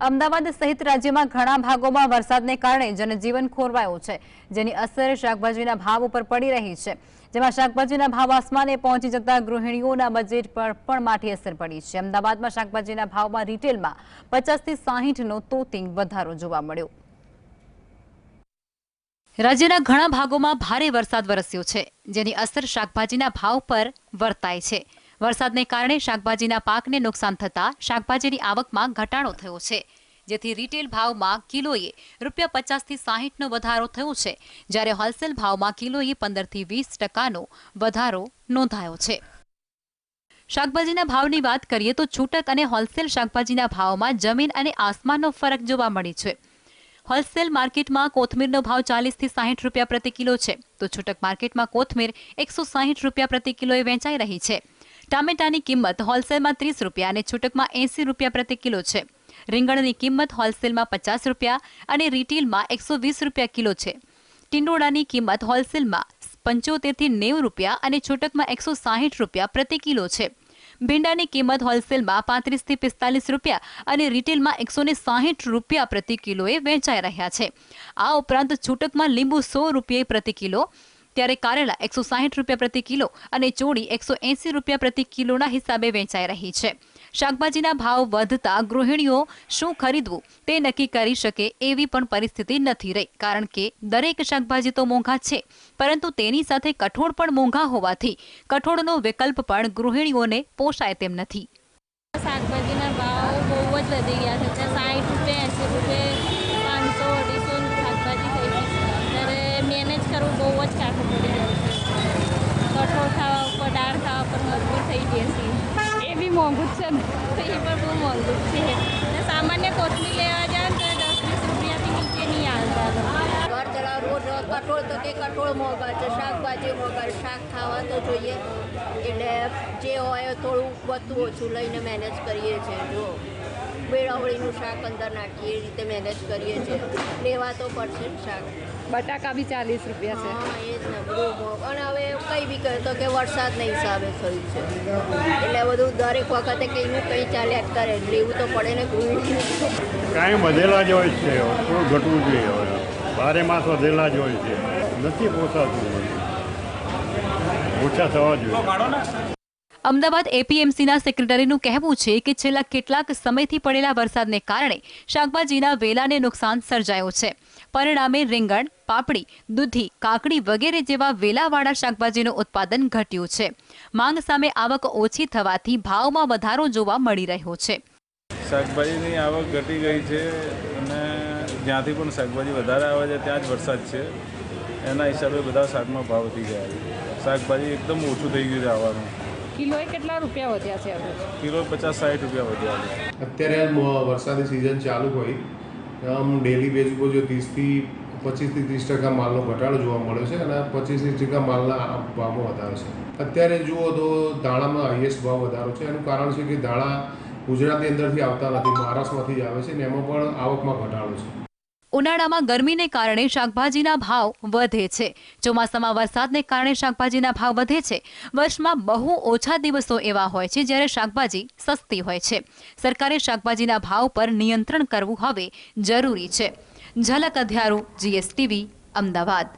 અમદાવાદ સહિત રાજ્યમાં ઘણા ભાગોમાં વરસાદને કારણે જનજીવન ખોરવાયું છે, જેની અસર શાકભાજીના ભાવ ઉપર પડી રહી છે, જેમાં શાકભાજીના ભાવ આસમાને પહોંચી જતા ગૃહિણીઓના બજેટ પર પણ માઠી અસર પડી છે। અમદાવાદમાં શાકભાજીના ભાવમાં રિટેલમાં 50 થી 60નો તોતિંગ વધારો જોવા મળ્યો। રાજ્યના ઘણા ભાગોમાં ભારે વરસાદ વરસ્યો છે, જેની અસર શાકભાજીના ભાવ પર વર્તાય છે। વરસાદને કારણે શાકભાજીના પાકને નુકસાન થતા શાકભાજીની આવકમાં ઘટાડો થયો છે, જેથી રિટેલ ભાવમાં કિલોએ ₹50 થી 60નો વધારો થયો છે, જ્યારે હોલસેલ ભાવમાં કિલોએ 15 થી 20%નો વધારો નોંધાયો છે। શાકભાજીના ભાવની વાત કરીએ તો છૂટક અને હોલસેલ શાકભાજીના ભાવમાં જમીન અને આસમાનનો ફરક જોવા મળે છે। હોલસેલ માર્કેટમાં કોથમીરનો ભાવ 40 થી 60 રૂપિયા પ્રતિ કિલો છે, તો છૂટક માર્કેટમાં કોથમીર 160 રૂપિયા પ્રતિ કિલોએ વેચાઈ રહી છે। ટામેટાની કિંમત હોલસેલમાં 30 રૂપિયા અને છૂટકમાં 80 રૂપિયા પ્રતિ કિલો છે। રીંગણની કિંમત હોલસેલમાં 50 રૂપિયા અને રિટેલમાં 120 રૂપિયા કિલો છે। ટીંડોળાની કિંમત હોલસેલમાં 75 થી 90 રૂપિયા અને છૂટકમાં 160 રૂપિયા પ્રતિ કિલો છે। ભીંડાની કિંમત હોલસેલમાં 35 થી 45 રૂપિયા અને રિટેલમાં 160 રૂપિયા પ્રતિ કિલોએ વેચાઈ રહ્યા છે। આ ઉપરાંત છૂટકમાં લીંબુ 100 રૂપિયા પ્રતિ કિલો, ત્યારે કારેલા 160 રૂપિયા પ્રતિ કિલો અને ચોળી 180 રૂપિયા પ્રતિ કિલોના હિસાબે વેચાઈ રહી છે। શાકભાજીના ભાવ વધતા ગૃહિણીઓ શું ખરીદવું તે નક્કી કરી શકે એવી પણ પરિસ્થિતિ નથી રહી, કારણ કે દરેક શાકભાજી તો મોંઘા છે, પરંતુ તેની સાથે કઠોળ પણ મોંઘા હોવાથી કઠોળનો વિકલ્પ પણ ગૃહિણીઓને પોષાય તેમ નથી। શાકભાજીના ભાવ બહુ જ વધી ગયા છે। 60 રૂપિયા 80 રૂપિયા 500 250 શાકભાજી થઈ ગઈ છે, ત્યારે મેનેજ કરવું બહુ જ કાઠું પડી જાય છે। કઠોળ ખાવા ઉપર દાળ ખાવા પર મજબૂર થઈ ગયા છીએ। એ બી મોંઘું જ છે ને, તો એ પણ બહુ મોંઘું જ છે। અને સામાન્ય કોથમીર લેવા જાય ને તો 10-20 રૂપિયાથી નીચે નહીં આવતા। ઘર ચલાવવું રોજ કઠોળ તો કે કઠોળ મોંઘા છે, શાકભાજી મોંઘા, શાક ખાવા તો જોઈએ, એટલે જે હોય થોડું વધતું ઓછું લઈને મેનેજ કરીએ છીએ। જો બેળવળીનું શાક અંદર નાખીએ એ રીતે મેનેજ કરીએ છીએ, લેવા તો પડશે ને શાક। બટાકા બી 40 રૂપિયા છે। હા, એ જ ને, બધું મોંઘું। અને હવે કંઈ બી કહે તો કે વરસાદના હિસાબે થયું છે, એટલે બધું દરેક વખતે કંઈનું કંઈ ચાલ્યા જ કરે, લેવું તો પડે ને। કાંઈ વધેલા જ હોય છે, થોડું ઘટવું જોઈએ। હવે 12 માસ વધેલા જ હોય છે, નથી પોસાતું, ઓછા થવા જોઈએ। અમદાવાદ એપીએમસીના સેક્રેટરીનું કહેવું છે કે છેલ્લા કેટલાક સમયથી પડેલા વરસાદને કારણે શાકભાજીના વેલાને નુકસાન સર્જાયું છે। પરિણામે રીંગણ, પાપડી, દૂધી, કાકડી વગેરે જેવા વેલાવાળા શાકભાજીનું ઉત્પાદન ઘટ્યું છે। માંગ સામે આવક ઓછી થવાથી ભાવમાં વધારો જોવા મળી રહ્યો છે। શાકભાજીની આવક ઘટી ગઈ છે અને જ્યાંથી પણ શાકભાજી વધારે આવે છે ત્યાં જ વરસાદ છે, એના હિસાબે બધા શાકમાં ભાવ વધી ગયા છે। શાકભાજી એકદમ ઓછું થઈ ગયું છે આવવાનું। કિલોએ કેટલા રૂપિયા વધ્યા છે હવે? કિલો 50-60 રૂપિયા વધ્યા છે। અત્યારે વરસાદી સિઝન ચાલુ હોય, આમ ડેલી બેઝ ઉપર જો 30 થી 25 થી 30% માલનો ઘટાડો જોવા મળ્યો છે અને 25% માલના ભાવમાં વધારો છે। અત્યારે જુઓ તો દાણામાં હાઈએસ્ટ ભાવ વધારો છે। એનું કારણ છે કે દાણા ગુજરાતની અંદરથી આવતા નથી, મહારાષ્ટ્રમાંથી જ આવે છે ને એમાં પણ આવકમાં ઘટાડો છે। ઉનાળામાં ગરમીને કારણે શાકભાજીના ભાવ વધે છે। ચોમાસામાં વરસાદને કારણે શાકભાજીના ભાવ વધે છે। વર્ષમાં બહુ ઓછા દિવસો એવા હોય છે જ્યારે શાકભાજી સસ્તી હોય છે। સરકારે શાકભાજીના ભાવ પર નિયંત્રણ કરવું હવે જરૂરી છે। ઝલક અધ્યારું, GSTV, અમદાવાદ।